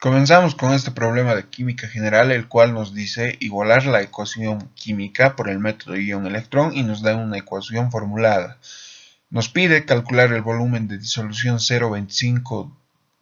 Comenzamos con este problema de química general, el cual nos dice igualar la ecuación química por el método ion-electrón y nos da una ecuación formulada. Nos pide calcular el volumen de disolución 0,25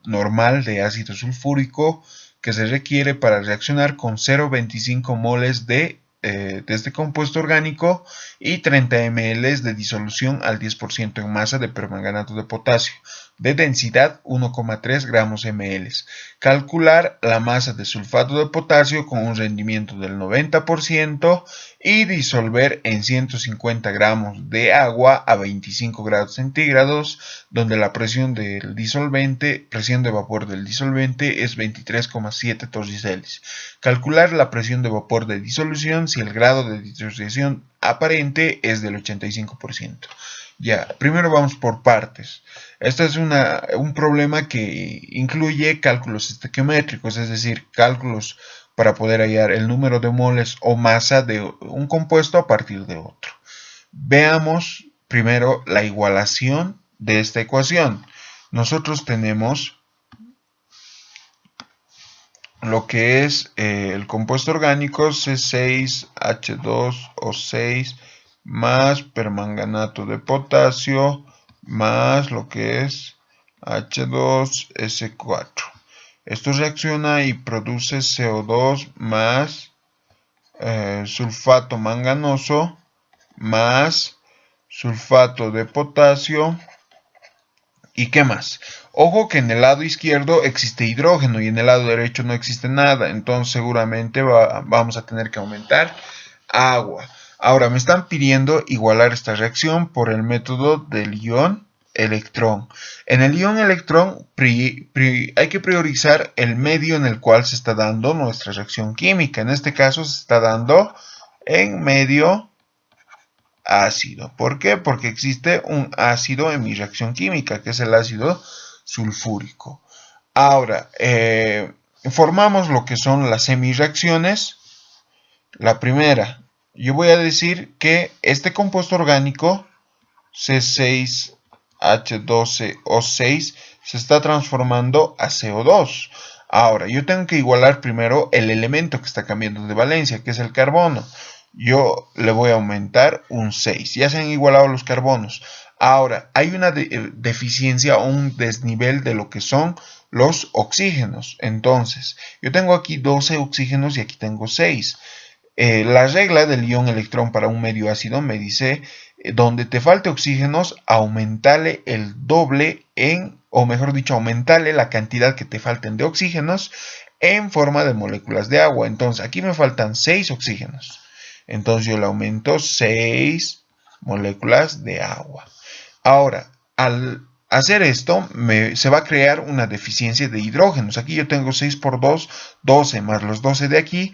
normal de ácido sulfúrico que se requiere para reaccionar con 0,25 moles de este compuesto orgánico y 30 ml de disolución al 10% en masa de permanganato de potasio de densidad 1,3 gramos ml. Calcular la masa de sulfato de potasio con un rendimiento del 90% y disolver en 150 gramos de agua a 25 grados centígrados, donde la presión de vapor del disolvente es 23,7 torricellis. Calcular la presión de vapor de disolución si el grado de disociación aparente es del 85%. Ya, primero vamos por partes. Este es un problema que incluye cálculos estequiométricos, es decir, cálculos para poder hallar el número de moles o masa de un compuesto a partir de otro. Veamos primero la igualación de esta ecuación. Nosotros tenemos lo que es el compuesto orgánico C6H2O6 más permanganato de potasio más lo que es H2S4. Esto reacciona y produce CO2 más sulfato manganoso más sulfato de potasio. ¿Y qué más? Ojo que en el lado izquierdo existe hidrógeno y en el lado derecho no existe nada. Entonces seguramente vamos a tener que aumentar agua. Ahora me están pidiendo igualar esta reacción por el método del ion-electrón. En el ion-electrón hay que priorizar el medio en el cual se está dando nuestra reacción química. En este caso se está dando en medio ácido. ¿Por qué? Porque existe un ácido en mi reacción química, que es el ácido sulfúrico. Ahora, formamos lo que son las semireacciones. La primera, yo voy a decir que este compuesto orgánico C6H12O6 se está transformando a CO2. Ahora, yo tengo que igualar primero el elemento que está cambiando de valencia, que es el carbono. Yo le voy a aumentar un 6. Ya se han igualado los carbonos. Ahora, hay una deficiencia o un desnivel de lo que son los oxígenos. Entonces, yo tengo aquí 12 oxígenos y aquí tengo 6. La regla del ion-electrón para un medio ácido me dice, donde te falte oxígenos, aumentale el doble o mejor dicho, aumentale la cantidad que te falten de oxígenos en forma de moléculas de agua. Entonces, aquí me faltan 6 oxígenos. Entonces yo le aumento 6 moléculas de agua. Ahora, al hacer esto, se va a crear una deficiencia de hidrógenos. Aquí yo tengo 6 por 2, 12 más los 12 de aquí.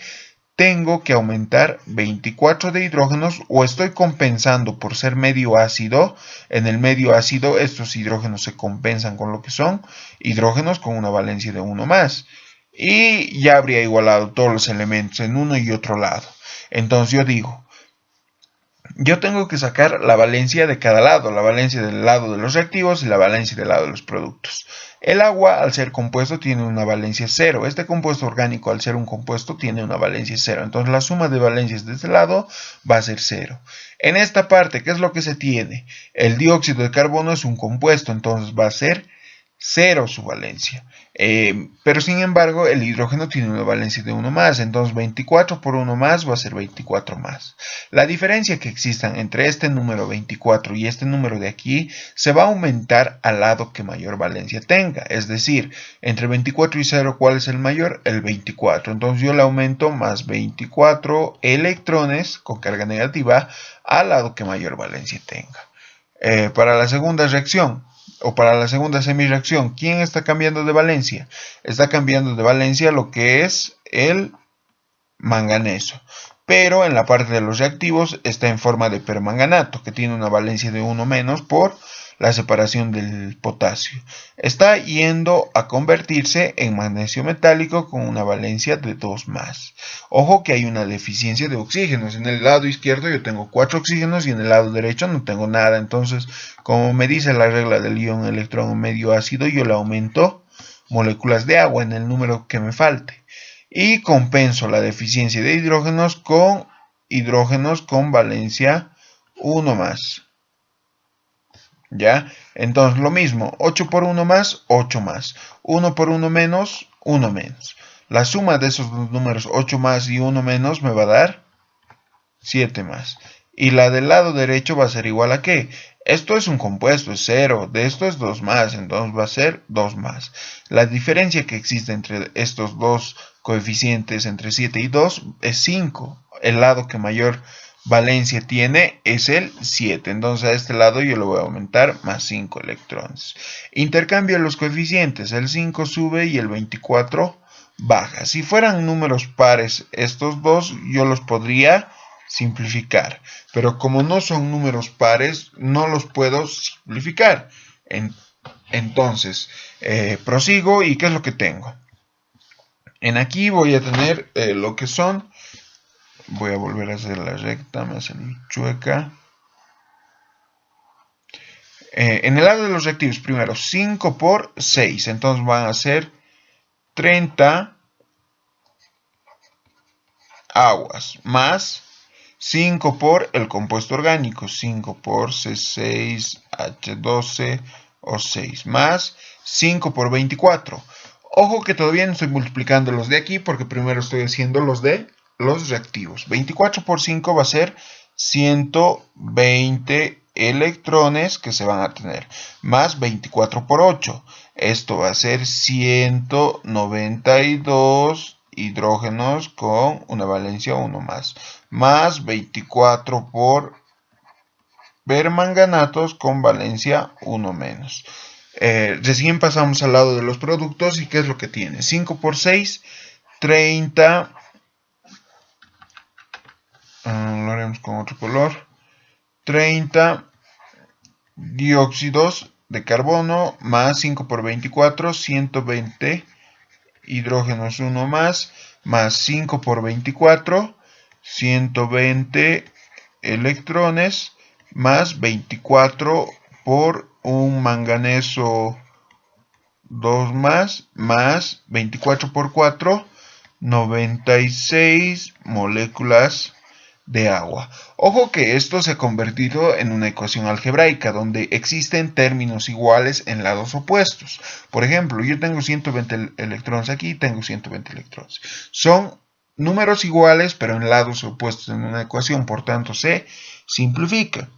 Tengo que aumentar 24 de hidrógenos o estoy compensando por ser medio ácido. En el medio ácido estos hidrógenos se compensan con lo que son hidrógenos con una valencia de 1 más. Y ya habría igualado todos los elementos en uno y otro lado. Entonces yo digo, yo tengo que sacar la valencia de cada lado, la valencia del lado de los reactivos y la valencia del lado de los productos. El agua, al ser compuesto, tiene una valencia 0. Este compuesto orgánico, al ser un compuesto, tiene una valencia 0. Entonces la suma de valencias de este lado va a ser 0. En esta parte, ¿qué es lo que se tiene? El dióxido de carbono es un compuesto, entonces va a ser 0 su valencia. Pero sin embargo el hidrógeno tiene una valencia de 1 más, entonces 24 por 1 más va a ser 24 más. La diferencia que existan entre este número 24 y este número de aquí se va a aumentar al lado que mayor valencia tenga, es decir, entre 24 y 0, ¿cuál es el mayor? El 24, entonces yo le aumento más 24 electrones con carga negativa al lado que mayor valencia tenga. Para la segunda reacción, o para la segunda semireacción, ¿quién está cambiando de valencia? Está cambiando de valencia lo que es el manganeso. Pero en la parte de los reactivos está en forma de permanganato, que tiene una valencia de 1 menos por la separación del potasio. Está yendo a convertirse en magnesio metálico con una valencia de 2 más. Ojo que hay una deficiencia de oxígenos. En el lado izquierdo yo tengo 4 oxígenos y en el lado derecho no tengo nada. Entonces, como me dice la regla del ion-electrón medio ácido, yo le aumento moléculas de agua en el número que me falte. Y compenso la deficiencia de hidrógenos con valencia 1 más. ¿Ya? Entonces lo mismo, 8 por 1 más, 8 más. 1 por 1 menos, 1 menos. La suma de esos dos números, 8 más y 1 menos, me va a dar 7 más. Y la del lado derecho va a ser igual a ¿qué? Esto es un compuesto, es 0. De esto es 2 más, entonces va a ser 2 más. La diferencia que existe entre estos dos coeficientes, entre 7 y 2, es 5. El lado que mayor valencia tiene es el 7. Entonces a este lado yo le voy a aumentar más 5 electrones. Intercambio los coeficientes. El 5 sube y el 24 baja. Si fueran números pares estos dos, yo los podría simplificar. Pero como no son números pares, no los puedo simplificar. Entonces, prosigo y ¿qué es lo que tengo? En aquí voy a tener lo que son. Voy a volver a hacer la recta, me hace chueca. En el lado de los reactivos, primero 5 por 6. Entonces van a ser 30 aguas más 5 por el compuesto orgánico. 5 por C6H12O6 más 5 por 24. Ojo que todavía no estoy multiplicando los de aquí porque primero estoy haciendo los de los reactivos. 24 por 5 va a ser 120 electrones que se van a tener, más 24 por 8. Esto va a ser 192 hidrógenos con una valencia 1 más 24 por permanganatos con valencia 1 menos. Recién pasamos al lado de los productos y ¿qué es lo que tiene? 5 por 6, 30. Lo haremos con otro color. 30 dióxidos de carbono más 5 por 24, 120 hidrógenos 1 más 5 por 24, 120 electrones más 24 por un manganeso 2 más 24 por 4, 96 moléculas de agua. Ojo que esto se ha convertido en una ecuación algebraica donde existen términos iguales en lados opuestos. Por ejemplo, yo tengo 120 electrones aquí y tengo 120 electrones. Son números iguales pero en lados opuestos en una ecuación, por tanto se simplifica.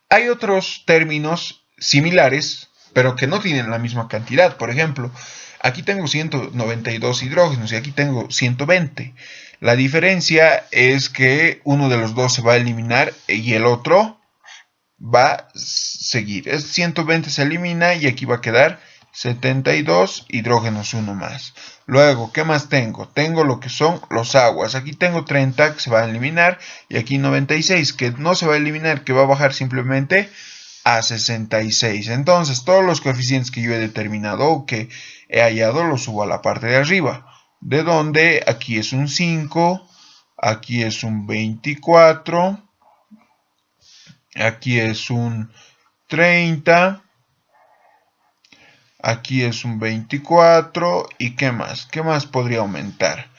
Hay otros términos similares pero que no tienen la misma cantidad. Por ejemplo, aquí tengo 192 hidrógenos y aquí tengo 120. La diferencia es que uno de los dos se va a eliminar y el otro va a seguir. Es 120 se elimina y aquí va a quedar 72 hidrógenos 1 más. Luego, ¿qué más tengo? Tengo lo que son los aguas. Aquí tengo 30 que se va a eliminar y aquí 96 que no se va a eliminar, que va a bajar simplemente a 66. Entonces, todos los coeficientes que yo he determinado o que he hallado los subo a la parte de arriba. De donde aquí es un 5, aquí es un 24, aquí es un 30, aquí es un 24 y ¿qué más? ¿Qué más podría aumentar?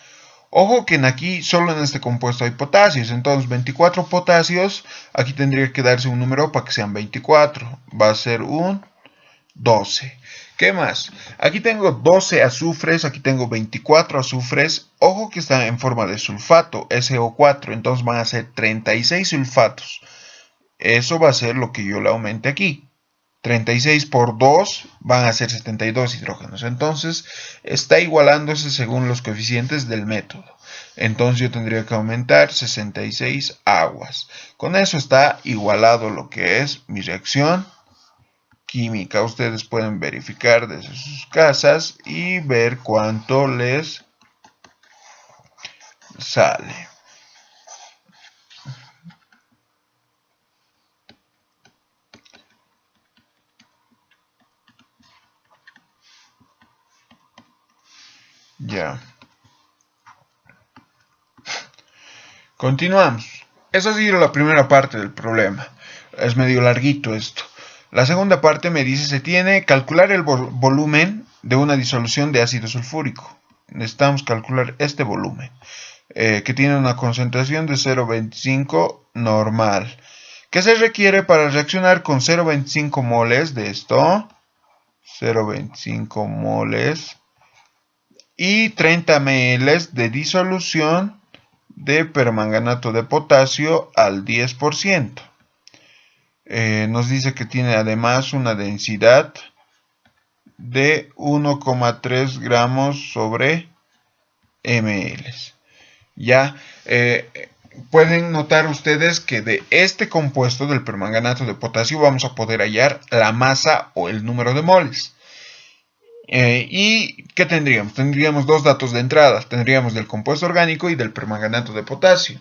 Ojo que aquí solo en este compuesto hay potasios, entonces 24 potasios, aquí tendría que darse un número para que sean 24, va a ser un 12. ¿Qué más? Aquí tengo 12 azufres, aquí tengo 24 azufres. Ojo que están en forma de sulfato, SO4, entonces van a ser 36 sulfatos. Eso va a ser lo que yo le aumente aquí. 36 por 2 van a ser 72 hidrógenos. Entonces está igualándose según los coeficientes del método. Entonces yo tendría que aumentar 66 aguas. Con eso está igualado lo que es mi reacción química. Ustedes pueden verificar desde sus casas y ver cuánto les sale. Ya. Continuamos. Esa ha sido la primera parte del problema. Es medio larguito esto. La segunda parte me dice se tiene calcular el volumen de una disolución de ácido sulfúrico. Necesitamos calcular este volumen, que tiene una concentración de 0,25 normal. ¿Qué se requiere para reaccionar con 0,25 moles de esto? 0,25 moles y 30 ml de disolución de permanganato de potasio al 10%. Nos dice que tiene además una densidad de 1,3 gramos sobre ml. Ya pueden notar ustedes que de este compuesto del permanganato de potasio vamos a poder hallar la masa o el número de moles. ¿Y qué tendríamos? Tendríamos dos datos de entrada. Tendríamos del compuesto orgánico y del permanganato de potasio.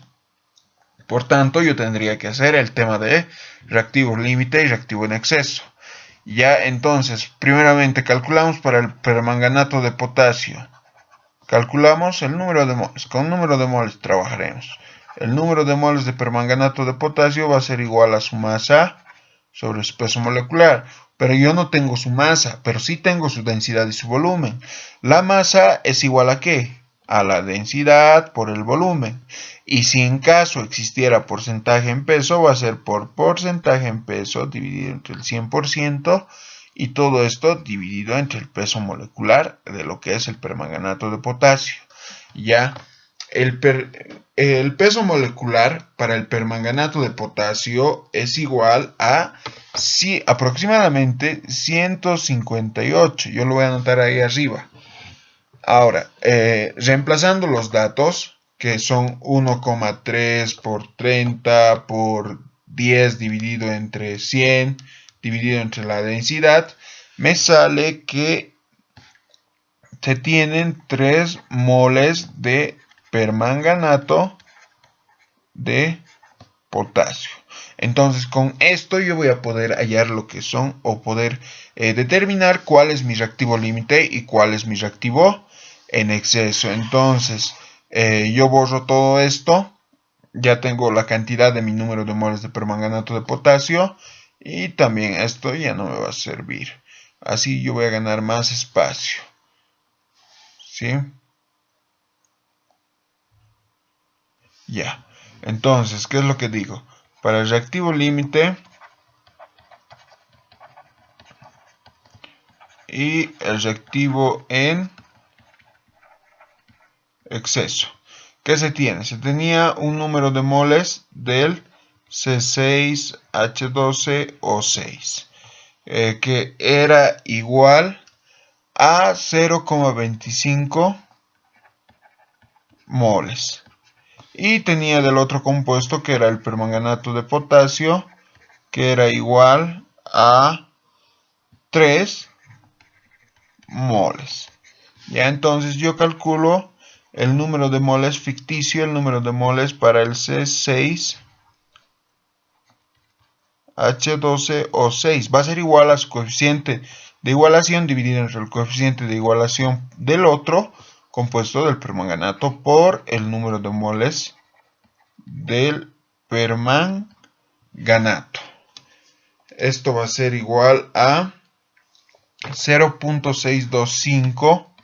Por tanto, yo tendría que hacer el tema de reactivo límite y reactivo en exceso. Ya, entonces, primeramente calculamos para el permanganato de potasio. Calculamos el número de moles. Con número de moles trabajaremos. El número de moles de permanganato de potasio va a ser igual a su masa sobre su peso molecular. Pero yo no tengo su masa, pero sí tengo su densidad y su volumen. La masa es igual a ¿qué? A la densidad por el volumen. Y si en caso existiera porcentaje en peso, va a ser por porcentaje en peso dividido entre el 100%. Y todo esto dividido entre el peso molecular de lo que es el permanganato de potasio. Ya, el peso molecular para el permanganato de potasio es igual a aproximadamente 158. Yo lo voy a anotar ahí arriba. Ahora, reemplazando los datos, que son 1,3 por 30 por 10 dividido entre 100 dividido entre la densidad, me sale que se tienen 3 moles de permanganato de potasio. Entonces, con esto yo voy a poder hallar lo que son o poder determinar cuál es mi reactivo límite y cuál es mi reactivo en exceso. Entonces, yo borro todo esto. Ya tengo la cantidad de mi número de moles de permanganato de potasio. Y también esto ya no me va a servir. Así yo voy a ganar más espacio. ¿Sí? Ya. Entonces, ¿qué es lo que digo? Para el reactivo límite y el reactivo en exceso. ¿Qué se tiene? Se tenía un número de moles del C6H12O6, que era igual a 0,25 moles. Y tenía del otro compuesto que era el permanganato de potasio, que era igual a 3 moles. Ya, entonces yo calculo el número de moles ficticio, el número de moles para el C6H12O6. Va a ser igual a su coeficiente de igualación dividido entre el coeficiente de igualación del otro compuesto del permanganato por el número de moles del permanganato. Esto va a ser igual a 0,625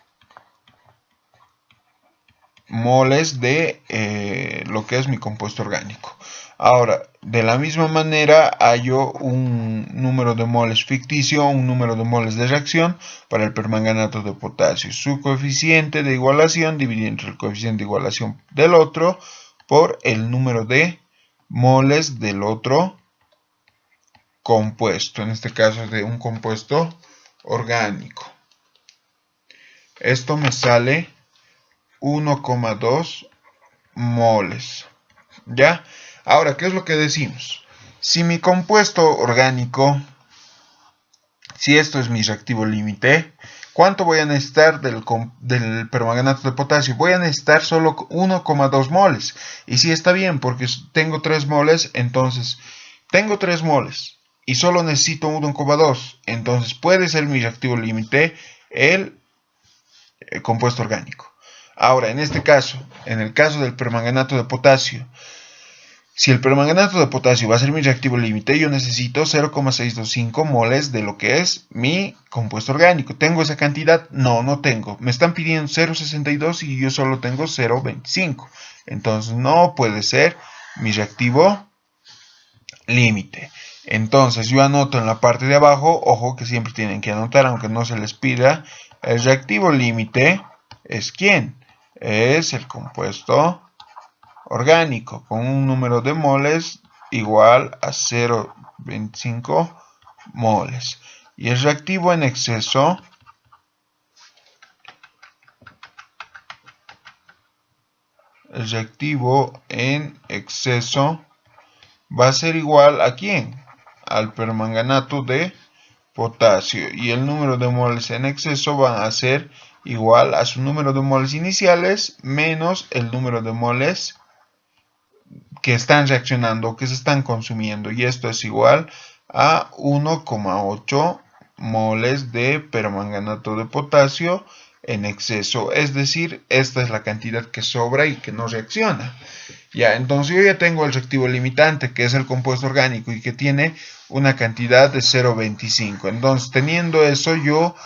moles de lo que es mi compuesto orgánico. Ahora, de la misma manera hallo un número de moles ficticio, un número de moles de reacción para el permanganato de potasio. Su coeficiente de igualación dividido entre el coeficiente de igualación del otro por el número de moles del otro compuesto, en este caso de un compuesto orgánico. Esto me sale 1,2 moles. ¿Ya? Ahora, ¿qué es lo que decimos? Si mi compuesto orgánico, si esto es mi reactivo límite, ¿cuánto voy a necesitar del permanganato de potasio? Voy a necesitar solo 1,2 moles. Y si está bien, porque tengo 3 moles, entonces tengo 3 moles y solo necesito 1,2. Entonces puede ser mi reactivo límite el compuesto orgánico. Ahora, en este caso, en el caso del permanganato de potasio, si el permanganato de potasio va a ser mi reactivo límite, yo necesito 0,625 moles de lo que es mi compuesto orgánico. ¿Tengo esa cantidad? No, no tengo. Me están pidiendo 0,62 y yo solo tengo 0,25. Entonces no puede ser mi reactivo límite. Entonces yo anoto en la parte de abajo, ojo que siempre tienen que anotar aunque no se les pida, el reactivo límite es ¿quién? Es el compuesto orgánico con un número de moles igual a 0,25 moles. Y el reactivo en exceso va a ser igual a ¿quién? Al permanganato de potasio. Y el número de moles en exceso va a ser igual a su número de moles iniciales menos el número de moles que están reaccionando, que se están consumiendo. Y esto es igual a 1,8 moles de permanganato de potasio en exceso. Es decir, esta es la cantidad que sobra y que no reacciona. Ya, entonces yo ya tengo el reactivo limitante, que es el compuesto orgánico y que tiene una cantidad de 0,25. Entonces, teniendo eso, yo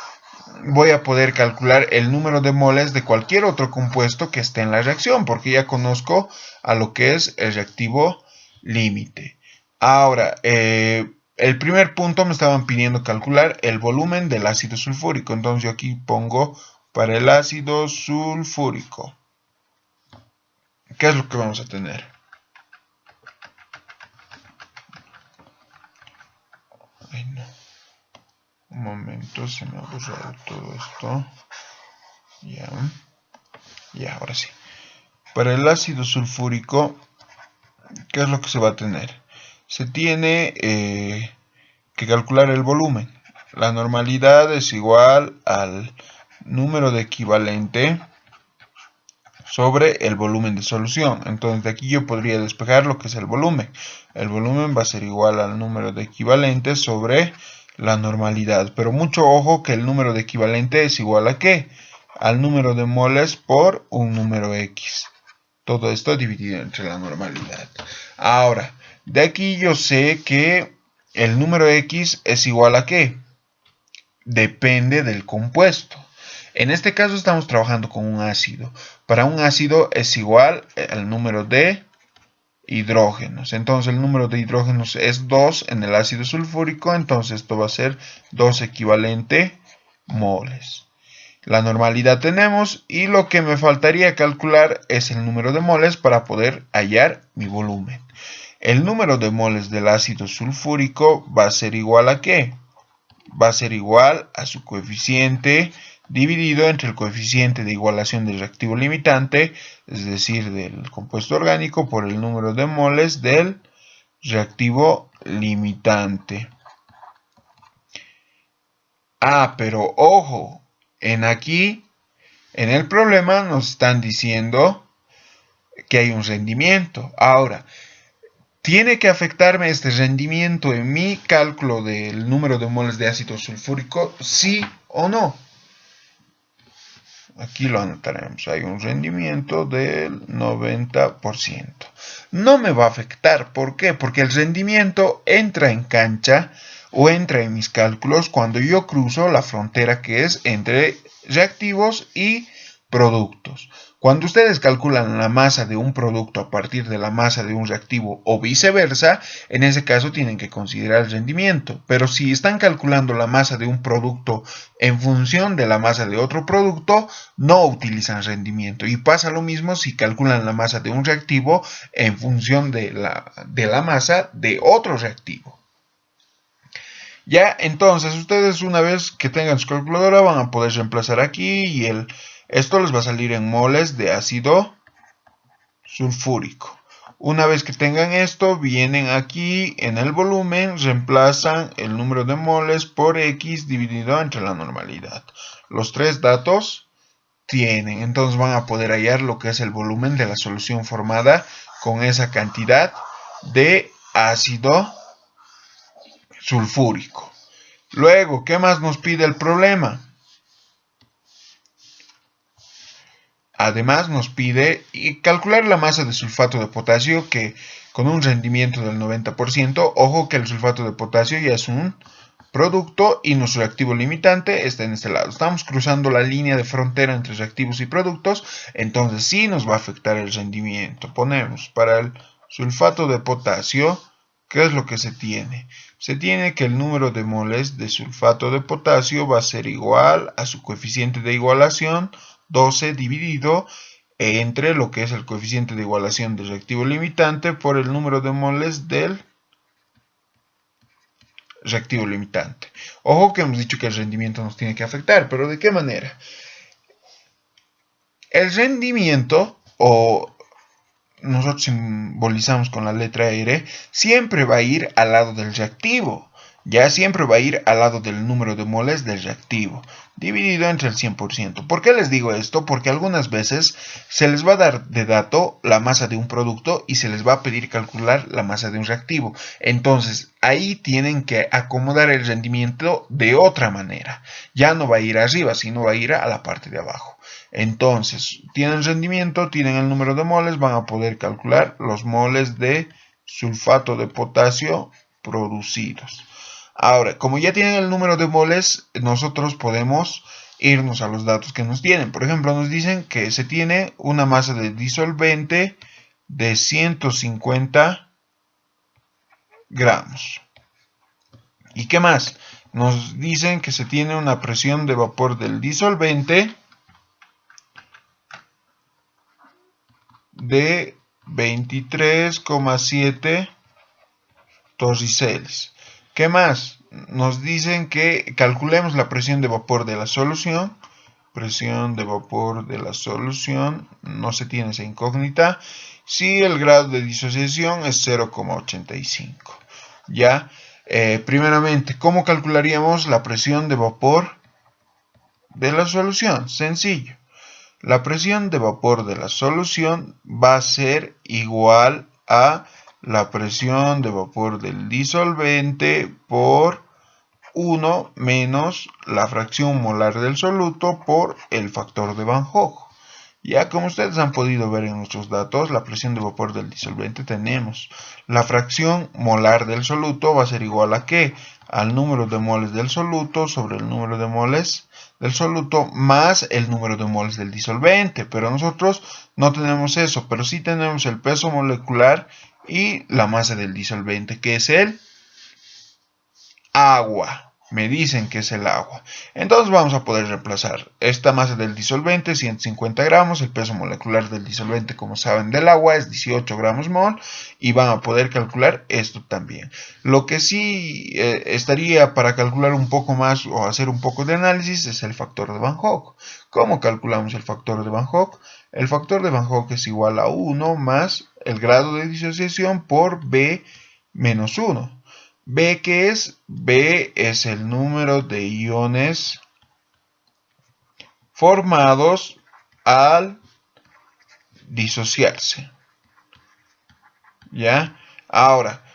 voy a poder calcular el número de moles de cualquier otro compuesto que esté en la reacción, porque ya conozco a lo que es el reactivo límite. Ahora, el primer punto me estaban pidiendo calcular el volumen del ácido sulfúrico. Entonces yo aquí pongo para el ácido sulfúrico. ¿Qué es lo que vamos a tener? Ay, no. Un momento, se me ha borrado todo esto. Ya, ahora sí. Para el ácido sulfúrico, ¿qué es lo que se va a tener? Se tiene que calcular el volumen. La normalidad es igual al número de equivalente sobre el volumen de solución. Entonces de aquí yo podría despejar lo que es el volumen. El volumen va a ser igual al número de equivalente sobre la normalidad. Pero mucho ojo que el número de equivalente es igual a ¿qué? Al número de moles por un número X. Todo esto dividido entre la normalidad. Ahora, de aquí yo sé que el número X es igual a ¿qué? Depende del compuesto. En este caso estamos trabajando con un ácido. Para un ácido es igual al número de hidrógenos. Entonces el número de hidrógenos es 2 en el ácido sulfúrico. Entonces esto va a ser 2 equivalente moles. La normalidad tenemos y lo que me faltaría calcular es el número de moles para poder hallar mi volumen. El número de moles del ácido sulfúrico va a ser igual a ¿qué? Va a ser igual a su coeficiente dividido entre el coeficiente de igualación del reactivo limitante, es decir, del compuesto orgánico, por el número de moles del reactivo limitante. Pero ojo, en el problema nos están diciendo que hay un rendimiento. Ahora, ¿tiene que afectarme este rendimiento en mi cálculo del número de moles de ácido sulfúrico? ¿Sí o no? Aquí lo anotaremos. Hay un rendimiento del 90%. No me va a afectar. ¿Por qué? Porque el rendimiento entra en cancha o entra en mis cálculos cuando yo cruzo la frontera que es entre reactivos y productos. Cuando ustedes calculan la masa de un producto a partir de la masa de un reactivo o viceversa, en ese caso tienen que considerar el rendimiento. Pero si están calculando la masa de un producto en función de la masa de otro producto, no utilizan rendimiento. Y pasa lo mismo si calculan la masa de un reactivo en función de la masa de otro reactivo. Ya, entonces ustedes una vez que tengan su calculadora van a poder reemplazar aquí y esto les va a salir en moles de ácido sulfúrico. Una vez que tengan esto, vienen aquí en el volumen, reemplazan el número de moles por X dividido entre la normalidad. Los tres datos tienen, entonces van a poder hallar lo que es el volumen de la solución formada con esa cantidad de ácido sulfúrico. Luego, ¿qué más nos pide el problema? Además nos pide calcular la masa de sulfato de potasio que con un rendimiento del 90%, ojo que el sulfato de potasio ya es un producto y nuestro reactivo limitante está en este lado. Estamos cruzando la línea de frontera entre reactivos y productos, entonces sí nos va a afectar el rendimiento. Ponemos para el sulfato de potasio, ¿qué es lo que se tiene? Se tiene que el número de moles de sulfato de potasio va a ser igual a su coeficiente de igualación, 12 dividido entre lo que es el coeficiente de igualación del reactivo limitante por el número de moles del reactivo limitante. Ojo que hemos dicho que el rendimiento nos tiene que afectar, pero ¿de qué manera? El rendimiento, o nosotros simbolizamos con la letra R, siempre va a ir al lado del reactivo. Ya siempre va a ir al lado del número de moles del reactivo, dividido entre el 100%. ¿Por qué les digo esto? Porque algunas veces se les va a dar de dato la masa de un producto y se les va a pedir calcular la masa de un reactivo. Entonces, ahí tienen que acomodar el rendimiento de otra manera. Ya no va a ir arriba, sino va a ir a la parte de abajo. Entonces, tienen rendimiento, tienen el número de moles, van a poder calcular los moles de sulfato de potasio producidos. Ahora, como ya tienen el número de moles, nosotros podemos irnos a los datos que nos tienen. Por ejemplo, nos dicen que se tiene una masa de disolvente de 150 gramos. ¿Y qué más? Nos dicen que se tiene una presión de vapor del disolvente de 23,7 torriceles. ¿Qué más? Nos dicen que calculemos la presión de vapor de la solución. Presión de vapor de la solución, no se tiene esa incógnita. Si el grado de disociación es 0,85. Ya, primeramente, ¿cómo calcularíamos la presión de vapor de la solución? Sencillo. La presión de vapor de la solución va a ser igual a la presión de vapor del disolvente por 1 menos la fracción molar del soluto por el factor de Van Hoff. Ya como ustedes han podido ver en nuestros datos, la presión de vapor del disolvente tenemos. La fracción molar del soluto va a ser igual a ¿qué? Al número de moles del soluto sobre el número de moles del soluto más el número de moles del disolvente. Pero nosotros no tenemos eso, pero sí tenemos el peso molecular y la masa del disolvente, que es el agua. Me dicen que es el agua. Entonces vamos a poder reemplazar esta masa del disolvente, 150 gramos, el peso molecular del disolvente, como saben, del agua es 18 gramos mol, y van a poder calcular esto también. Lo que sí estaría para calcular un poco más o hacer un poco de análisis es el factor de Van Hoff. ¿Cómo calculamos el factor de Van Hoff? El factor de Van Hoff es igual a 1 más el grado de disociación por B menos 1. B, ¿qué es? B es el número de iones formados al disociarse. ¿Ya? Ahora,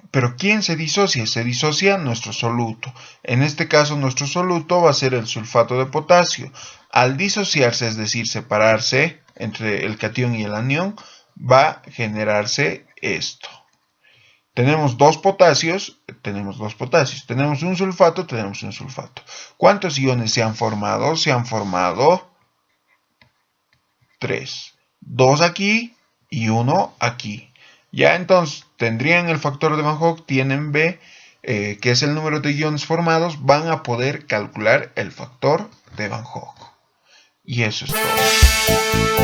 ¿pero quién se disocia? Se disocia nuestro soluto. En este caso, nuestro soluto va a ser el sulfato de potasio. Al disociarse, es decir, separarse entre el catión y el anión, va a generarse esto. Tenemos dos potasios, tenemos un sulfato, tenemos un sulfato. ¿Cuántos iones se han formado? Se han formado 3. 2 aquí y 1 aquí. Ya entonces tendrían el factor de Van Hoff, tienen B, que es el número de iones formados, van a poder calcular el factor de Van Hoff. Y eso es todo.